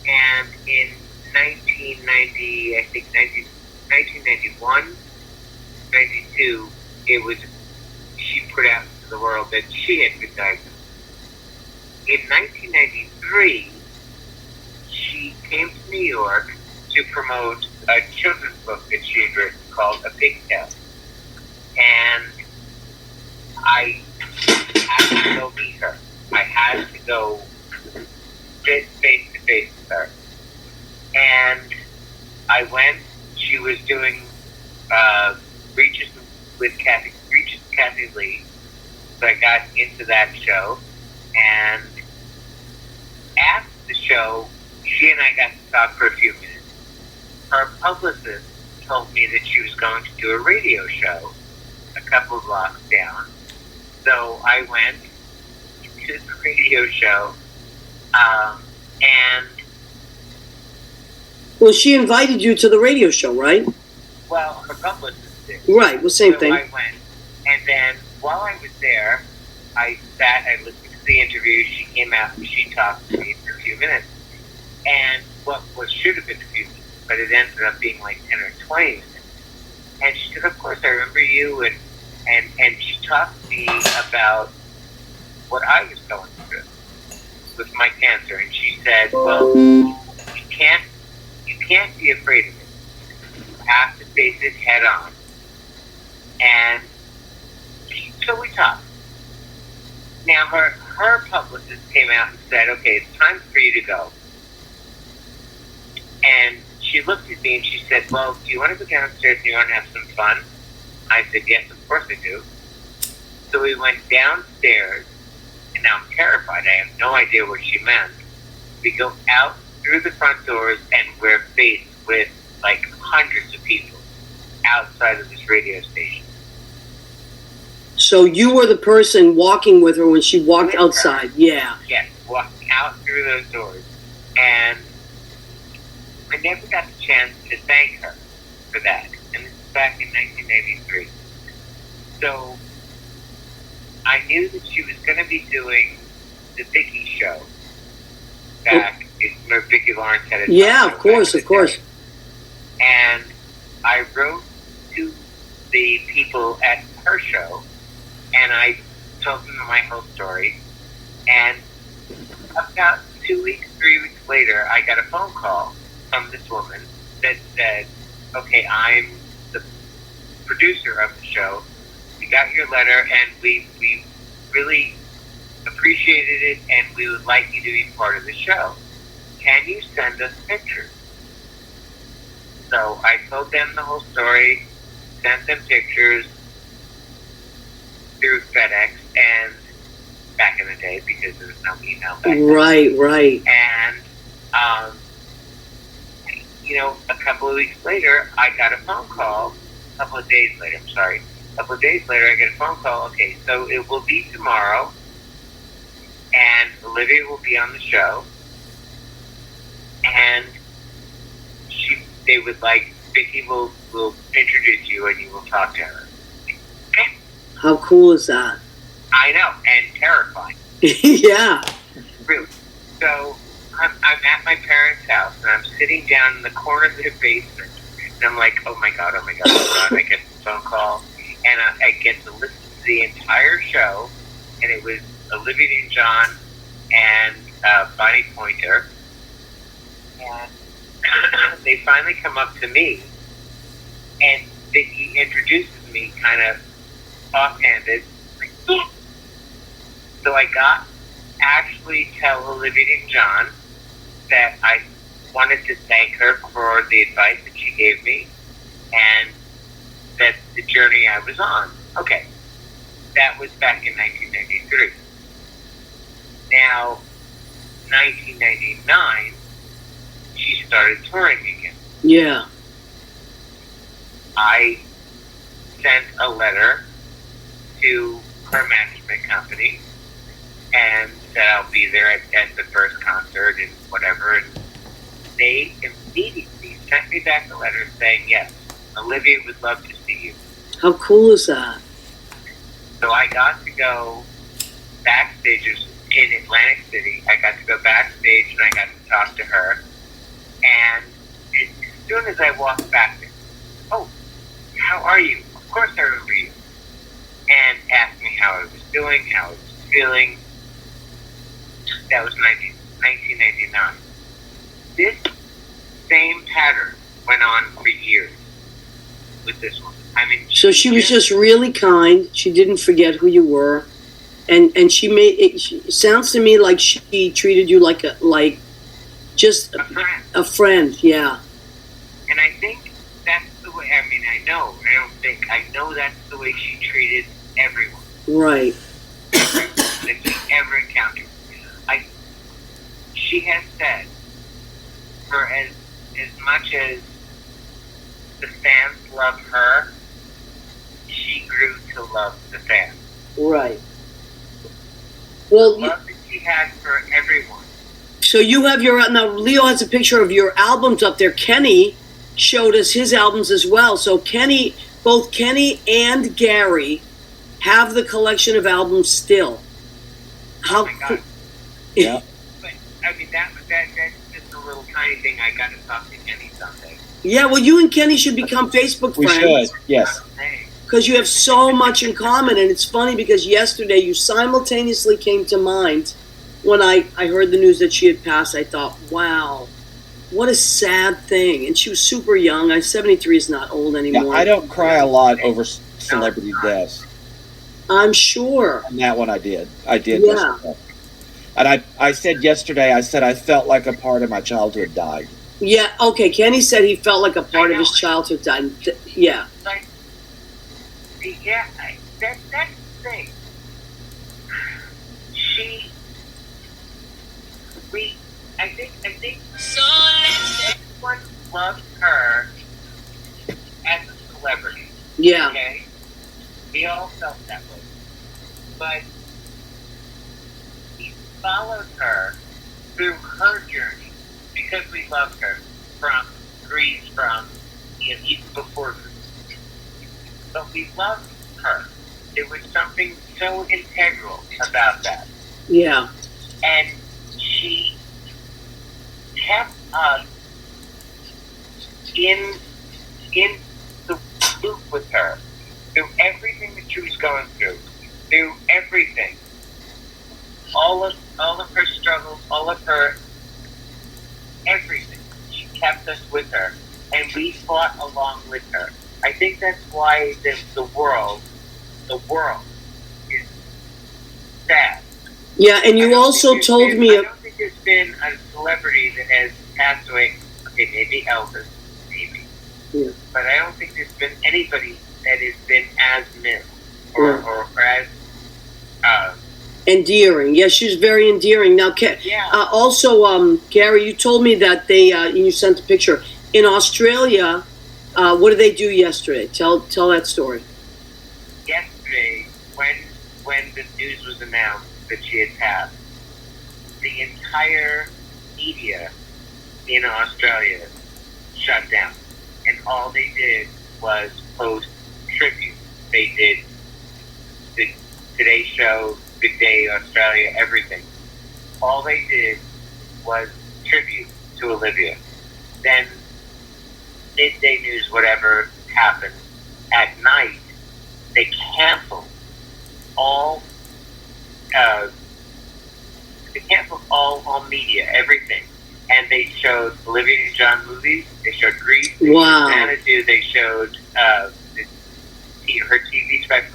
and in 1990, I think 1991, 92, she put out into the world that she had been diagnosed. In 1993, she came to New York to promote a children's book that she had written called A Pigtail. And I had to go meet her. I had to go face to face with her. And I went. She was doing Reaches with Kathy Lee. So I got into that show. And after the show, she and I got to talk for a few minutes. Her publicist told me that she was going to do a radio show a couple of blocks down. So I went to the radio show, and... Well, she invited you to the radio show, right? Well, her publicist did. Right, well, same thing. So I went, and then while I was there, I listened to the interview. She came out and she talked to me for a few minutes. And what should have been a few minutes, but it ended up being like 10 or 20 minutes. And she said, of course, I remember you. And she talked to me about what I was going through with my cancer. And she said, well, you can't be afraid of it. You have to face it head on. And so we talked. Now, her publicist came out and said, okay, it's time for you to go. And she looked at me and she said, well, do you want to go downstairs and you want to have some fun? I said, yes, of course I do. So we went downstairs, and now I'm terrified. I have no idea what she meant. We go out through the front doors, and we're faced with, like, hundreds of people outside of this radio station. So you were the person walking with her when she walked outside. Yeah. Yes, walking out through those doors. And I never got the chance to thank her for that. And this is back in 1983. So I knew that she was going to be doing the Vicky show back where Vicki Lawrence had a Yeah, of course. And I wrote to the people at her show, and I told them my whole story. And about 2 weeks, 3 weeks later, I got a phone call from this woman that said, okay, I'm the producer of the show. We got your letter, and we really appreciated it, and we would like you to be part of the show. Can you send us pictures? So I told them the whole story, sent them pictures through FedEx, and back in the day, because there was no email back then. Right. And, a couple of weeks later, I got a phone call. A couple of days later, I get a phone call. Okay, so it will be tomorrow, and Olivia will be on the show, and they would like, Vicki will introduce you, and you will talk to her. Okay. How cool is that? I know, and terrifying. Yeah. Really. So I'm at my parents' house, and I'm sitting down in the corner of the basement, and I'm like, oh my God. I get the phone call, and I get to listen to the entire show, and it was Olivia Newton-John and Bonnie Pointer, and they finally come up to me, and Vicki introduces me kind of offhanded. So I got actually tell Olivia Newton-John that I wanted to thank her for the advice that she gave me, and that the journey I was on. Okay, that was back in 1993. Now, 1999, she started touring again. Yeah. I sent a letter to her management company and said I'll be there at the first concert and whatever. And they immediately sent me back a letter saying, yes, Olivia would love to see you. How cool is that? So I got to go backstage in Atlantic City. I got to go backstage and I got to talk to her. And as soon as I walked back there, oh, how are you? Of course I remember you. And asked me how I was doing, how I was feeling. That was 1999. This same pattern went on for years with this one. I mean, So she was just really kind. She didn't forget who you were, and she made it. Sounds to me like she treated you like just a friend. a friend. Yeah. And I think that's the way. I mean, I know that's the way she treated everyone Right. that she ever encountered. She has said, for as much as the fans love her, she grew to love the fans. Right. The Well, love that she had for everyone. so you have your now. Leo has a picture of your albums up there. Kenny showed us his albums as well. So both Kenny and Gary have the collection of albums still. How? Oh my God. Yeah. But I mean, that's just a little tiny thing. I got to talk to Kenny someday. Yeah. Well, you and Kenny should become Facebook We friends. should. Yes. Hey, Because you have so much in common. And it's funny because yesterday you simultaneously came to mind when I heard the news that she had passed. I thought, wow, what a sad thing. And she was super young. 73 is not old Yeah, anymore. I don't cry a lot over celebrity deaths. I'm sure. And that one I did. I did. Yeah. Yesterday. And I said yesterday, I felt like a part of my childhood died. Yeah, okay. Kenny said he felt like a part of his childhood died. Yeah. like, yeah, that's the thing. I think everyone loved her as a celebrity. Yeah. Okay? We all felt that way. But we followed her through her journey because we loved her from Greece, even before Greece. But we loved her. There was something so integral about that. Yeah. And she kept us in the loop with her through everything that she was going through everything, all of her struggles, all of her everything. She kept us with her, and we fought along with her. I think that's why the world is sad. Yeah, and you also told me. I don't think there's been a celebrity that has passed away. Okay, maybe Elvis, maybe. Yeah. But I don't think there's been anybody that has been as missed or as. Endearing. Yeah, she's very endearing. Now, also, Gary, you told me that you sent a picture. In Australia, what did they do yesterday? Tell that story. Yesterday, when the news was announced that she had passed, the entire media in Australia shut down. And all they did was post tribute. They did the Today Show, Good Day Australia, everything. All they did was tribute to Olivia. Then midday news, whatever happened, at night, they canceled all media, everything. And they showed Olivia Newton-John movies, they showed Grease, they Wow. showed Xanadu, they showed her TV special.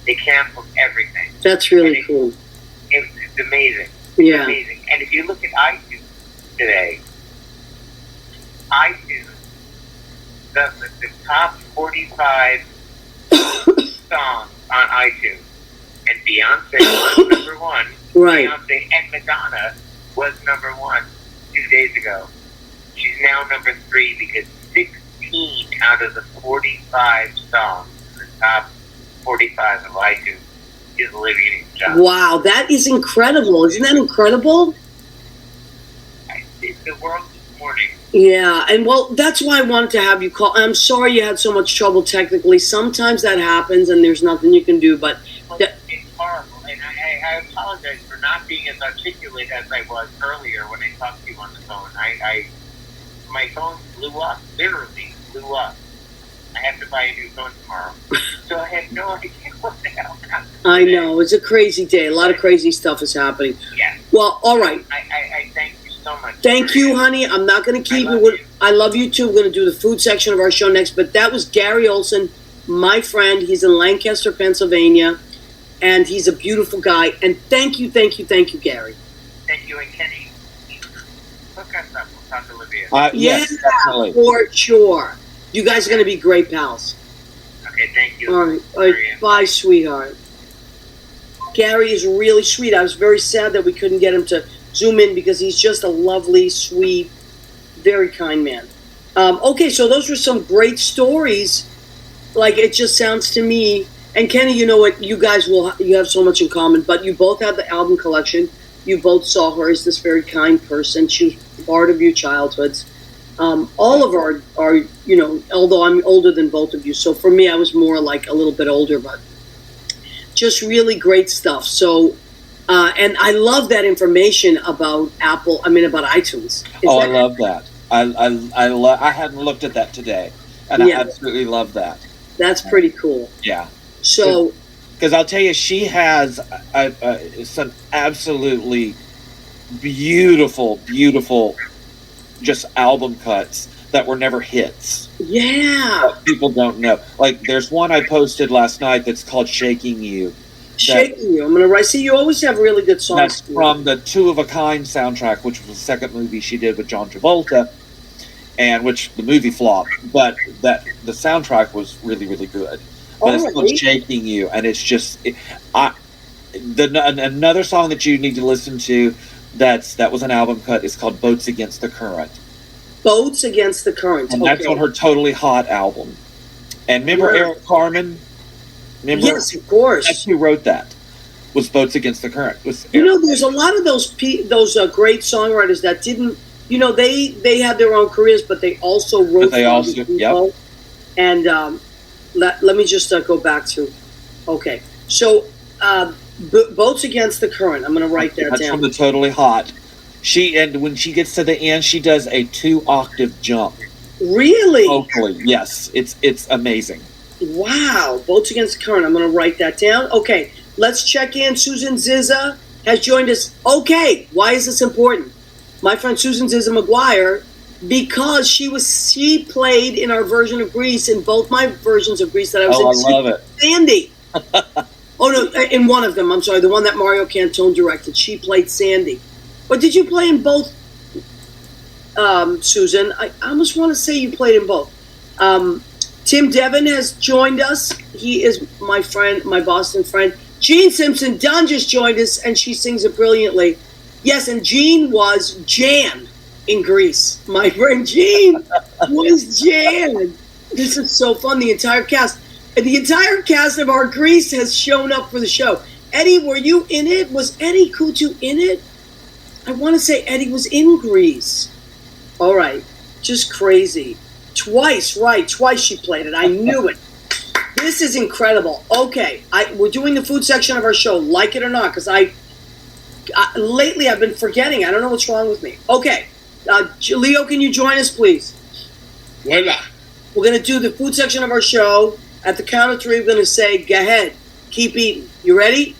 They canceled everything. That's really cool. It's amazing. Yeah. Amazing. And if you look at iTunes today, the top 45 songs on iTunes, and Beyonce was number one. Right. Beyonce and Madonna was number one 2 days ago. She's now number 3 because 16 out of the 45 songs in the top 45 of iTunes is Olivia Newton-John. Wow, that is incredible. Isn't that incredible? It's the world this morning. Yeah, and well, that's why I wanted to have you call. I'm sorry you had so much trouble technically. Sometimes that happens and there's nothing you can do, but... It's horrible, and I apologize for not being as articulate as I was earlier when I talked to you on the phone. My phone blew up, literally blew up. I have to buy a new phone tomorrow. So I have no idea what the hell happened. I know, it's a crazy day. A lot of crazy stuff is happening. Yeah. Well, all right. I thank you so much. Thank you, honey. I'm not going to keep you. I love you too. We're going to do the food section of our show next. But that was Gary Olsen, my friend. He's in Lancaster, Pennsylvania. And he's a beautiful guy. And thank you, Gary. Thank you, and Kenny. Hook us up. We'll talk to Olivia. Yes, definitely. For sure. You guys are going to be great pals. Okay, thank you. All right. Bye, sweetheart. Gary is really sweet. I was very sad that we couldn't get him to zoom in because he's just a lovely, sweet, very kind man. Okay, so those were some great stories. Like, it just sounds to me... And Kenny, you know what? You guys you have so much in common, but you both have the album collection. You both saw her as this very kind person. She was part of your childhoods. All of our, you know, although I'm older than both of you. So for me, I was more like a little bit older, but just really great stuff. So, and I love that information about about iTunes. I love that. I hadn't looked at that today, and I absolutely love that. That's pretty cool. Yeah. So, because I'll tell you, she has some absolutely beautiful, just album cuts that were never hits. Yeah. People don't know. Like, there's one I posted last night that's called "Shaking You." Shaking You. I'm gonna write. See, you always have really good songs. That's from the Two of a Kind soundtrack, which was the second movie she did with John Travolta, and which the movie flopped, but the soundtrack was really, really good. But it's called "Shaking You," and it's just another song that you need to listen to. That was an album cut. It's called "Boats Against the Current." Boats Against the Current, and that's on her Totally Hot album. And remember Eric Carmen? Yes, of course. That's who wrote that. Was "Boats Against the Current." You know, there's a lot of those great songwriters that didn't. You know, they had their own careers, but they also wrote. Yep. And let me just go back to. Okay, so Boats Against the Current. I'm going to write that down. That's from the Totally Hot. When she gets to the end, she does a 2-octave jump. Really? Vocally, yes. It's amazing. Wow, Boats Against the Current. I'm going to write that down. Okay, let's check in. Susan Zizza has joined us. Okay, why is this important? My friend Susan Zizza McGuire, because she played in our version of Grease, in both my versions of Grease that I was in. I love it. Sandy. Oh, no, in one of them. I'm sorry, the one that Mario Cantone directed. She played Sandy. But did you play in both, Susan? I almost want to say you played in both. Tim Devon has joined us. He is my friend, my Boston friend. Jean Simpson Dunn just joined us, and she sings it brilliantly. Yes, and Jean was Jan in Grease. My friend Jean was Jan. This is so fun. The entire cast of our Grease has shown up for the show. Eddie, were you in it? Was Eddie Kutu in it? I want to say Eddie was in Grease. All right. Just crazy. Twice she played it. I knew it. This is incredible. Okay. We're doing the food section of our show, like it or not, because lately I've been forgetting. I don't know what's wrong with me. Okay. Leo, can you join us, please? Voila. We're going to do the food section of our show. At the count of 3, we're going to say, go ahead. Keep eating. You ready?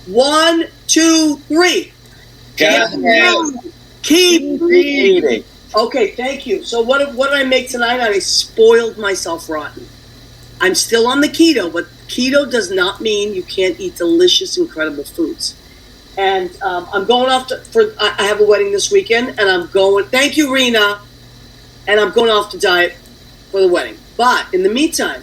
1, 2, 3. Keep eating. Okay, thank you. So what did I make tonight? I spoiled myself rotten. I'm still on the keto, but keto does not mean you can't eat delicious, incredible foods. And I'm going off I have a wedding this weekend, and I'm going. Thank you, Rena. And I'm going off to diet for the wedding. But in the meantime,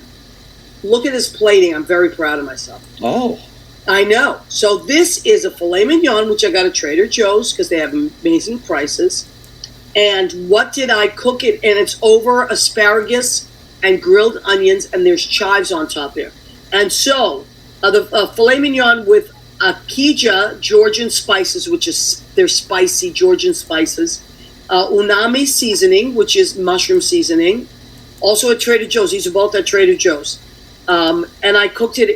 Look at this plating. I'm very proud of myself. Oh. I know. So this is a filet mignon, which I got at Trader Joe's because they have amazing prices. And what did I cook it? And it's over asparagus and grilled onions, and there's chives on top there. And so the filet mignon with Akija Georgian spices, which is their spicy Georgian spices. Unami seasoning, which is mushroom seasoning. Also at Trader Joe's. These are both at Trader Joe's. And I cooked it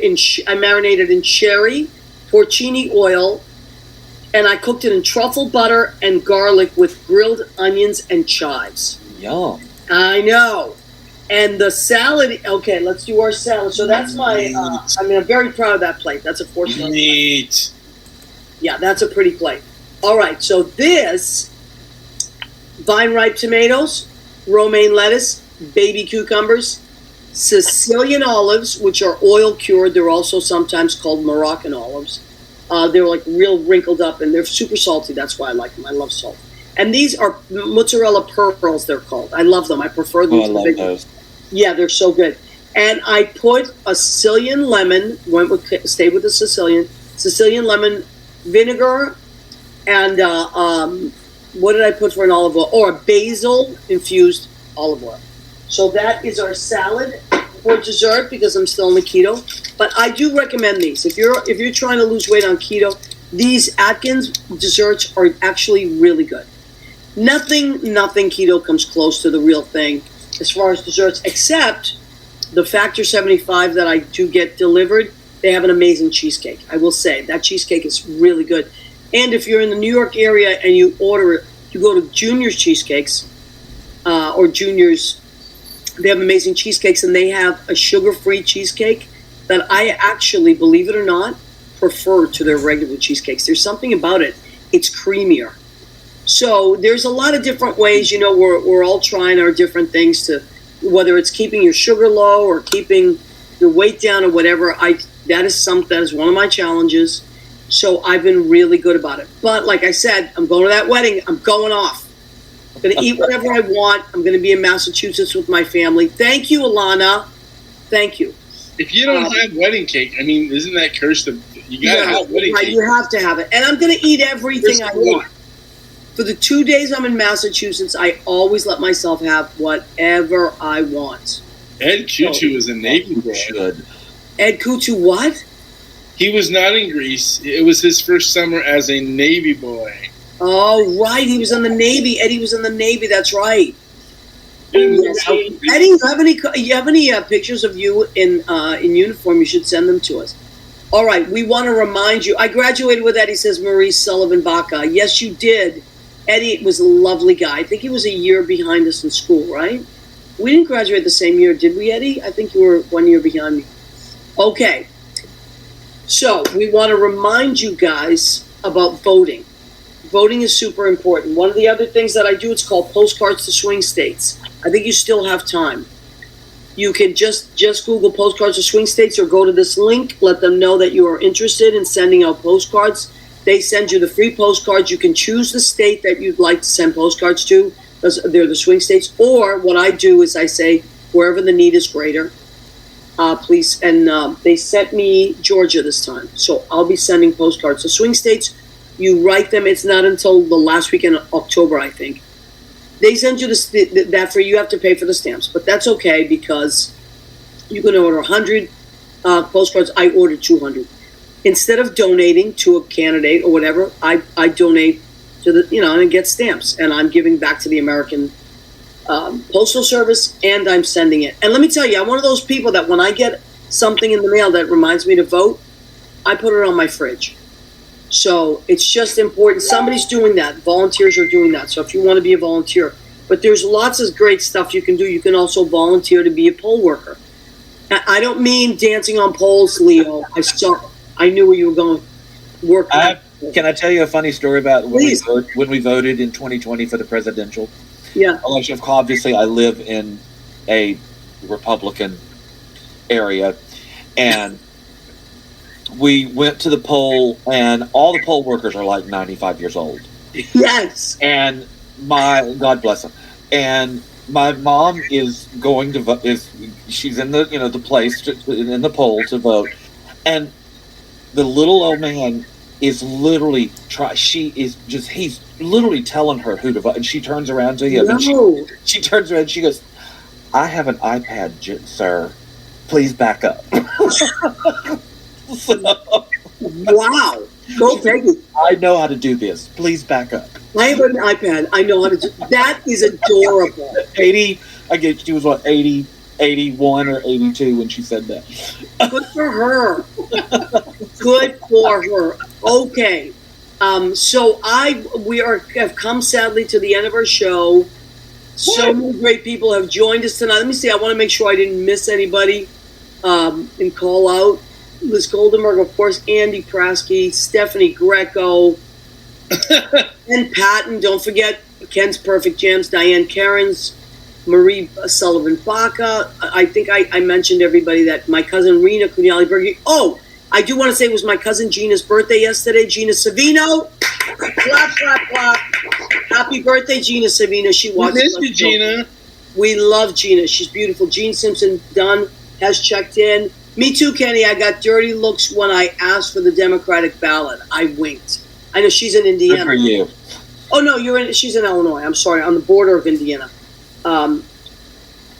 I marinated in cherry, porcini oil, and I cooked it in truffle butter and garlic with grilled onions and chives. Yum. I know. And the salad, okay, let's do our salad. So that's my, I'm very proud of that plate. That's a 4-star. Neat. Yeah, that's a pretty plate. All right, so this, vine-ripe tomatoes, romaine lettuce, baby cucumbers, Sicilian olives, which are oil cured. They're also sometimes called Moroccan olives. They're like real wrinkled up, and they're super salty. That's why I like them. I love salt. And these are mozzarella pearls, they're called. I love them. I prefer them Oh, I to love big those. Yeah, they're so good. And I put a Sicilian lemon, stayed with the Sicilian lemon vinegar, and what did I put for an olive oil? Or a basil infused olive oil. So that is our salad for dessert because I'm still on the keto. But I do recommend these. If you're trying to lose weight on keto, these Atkins desserts are actually really good. Nothing keto comes close to the real thing as far as desserts, except the Factor 75 that I do get delivered. They have an amazing cheesecake. I will say that cheesecake is really good. And if you're in the New York area and you order it, you go to Junior's Cheesecakes or Junior's. They have amazing cheesecakes, and they have a sugar-free cheesecake that I actually, believe it or not, prefer to their regular cheesecakes. There's something about it. It's creamier. So there's a lot of different ways, we're all trying our different things to, whether it's keeping your sugar low or keeping your weight down or whatever. That is one of my challenges. So I've been really good about it. But like I said, I'm going to that wedding. I'm going off. I'm going to eat whatever I want. I'm going to be in Massachusetts with my family. Thank you, Alana. Thank you. If you don't have wedding cake, isn't that cursed? You gotta have wedding right, cake. you have to have it. And I'm going to eat everything I want. For the 2 days I'm in Massachusetts, I always let myself have whatever I want. Ed Kutu is a Navy boy. Ed Kutu what? He was not in Greece. It was his first summer as a Navy boy. Oh, right. He was in the Navy. Eddie was in the Navy. That's right. Yes. Eddie, you have any pictures of you in uniform? You should send them to us. All right. We want to remind you. I graduated with Eddie, says Marie Sullivan Baca. Yes, you did. Eddie was a lovely guy. I think he was a year behind us in school, right? We didn't graduate the same year, did we, Eddie? I think you were 1 year behind me. Okay. So we want to remind you guys about voting. Voting is super important. One of the other things that I do, it's called Postcards to Swing States. I think you still have time. You can just Google Postcards to Swing States or go to this link. Let them know that you are interested in sending out postcards. They send you the free postcards. You can choose the state that you'd like to send postcards to. They're the swing states. Or what I do is I say, wherever the need is greater, please. And they sent me Georgia this time. So I'll be sending postcards to swing states. You write them. It's not until the last weekend of October, I think. They send you that for you have to pay for the stamps. But that's okay because you can order 100 postcards. I ordered 200. Instead of donating to a candidate or whatever, I donate to the, and get stamps. And I'm giving back to the American Postal Service, and I'm sending it. And let me tell you, I'm one of those people that when I get something in the mail that reminds me to vote, I put it on my fridge. So it's just important. Somebody's doing that. Volunteers are doing that. So if you want to be a volunteer. But there's lots of great stuff you can do. You can also volunteer to be a poll worker. I don't mean dancing on polls, Leo. I knew where you were going. Can I tell you a funny story about when we voted in 2020 for the presidential election? Obviously, I live in a Republican area, and we went to the poll, and all the poll workers are like 95 years old. Yes. And God bless them. And my mom is going to vote. She's in the the place in the poll to vote, and the little old man is literally he's literally telling her who to vote, and she turns around to him, and she turns around and she goes, "I have an iPad, sir. Please back up." Wow. Go Peggy. I know how to do this. Please back up. I have an iPad. I know how to do that. Is adorable. 80, I guess she was 80, 81 or 82 when she said that. Good for her. Good for her. Okay. So we have come sadly to the end of our show. So many great people have joined us tonight. Let me see. I want to make sure I didn't miss anybody and call out. Liz Goldenberg, of course, Andy Prasky, Stephanie Greco, Ken Patton. Don't forget Ken's Perfect Jams, Diane Cairns, Marie Sullivan Baca. I think I mentioned everybody that my cousin Rena Cugnali Bergi. Oh, I do want to say it was my cousin Gina's birthday yesterday. Gina Savino. Clap, clap, clap. Happy birthday, Gina Savino. She watched. We miss you, Gina. We love Gina. She's beautiful. Jean Simpson Dunn has checked in. Me too, Kenny. I got dirty looks when I asked for the Democratic ballot. I winked. I know she's in Indiana. Good for you. Oh no, she's in Illinois. I'm sorry, on the border of Indiana.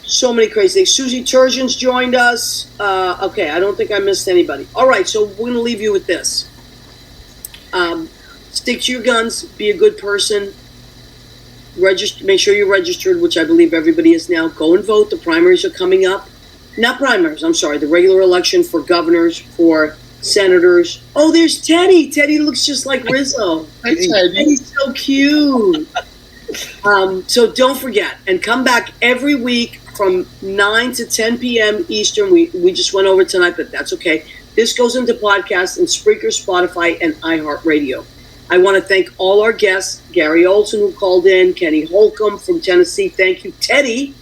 So many crazy things. Susie Turgeon's joined us. Okay, I don't think I missed anybody. All right, so we're going to leave you with this. Stick to your guns. Be a good person. Make sure you're registered, which I believe everybody is now. Go and vote. The primaries are coming up. Not primaries, I'm sorry. The regular election for governors, for senators. Oh, there's Teddy. Teddy looks just like Rizzo. Hi, Teddy. Teddy's so cute. So don't forget, and come back every week from 9 to 10 p.m. Eastern. We just went over tonight, but that's okay. This goes into podcasts and Spreaker, Spotify, and iHeartRadio. I want to thank all our guests, Gary Olsen, who called in, Kenny Holcomb from Tennessee. Thank you, Teddy.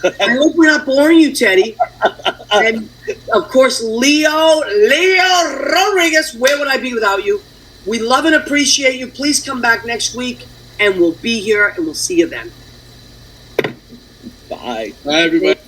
I hope we're not boring you, Teddy. And, of course, Leo Rodriguez, where would I be without you? We love and appreciate you. Please come back next week, and we'll be here, and we'll see you then. Bye. Bye, everybody.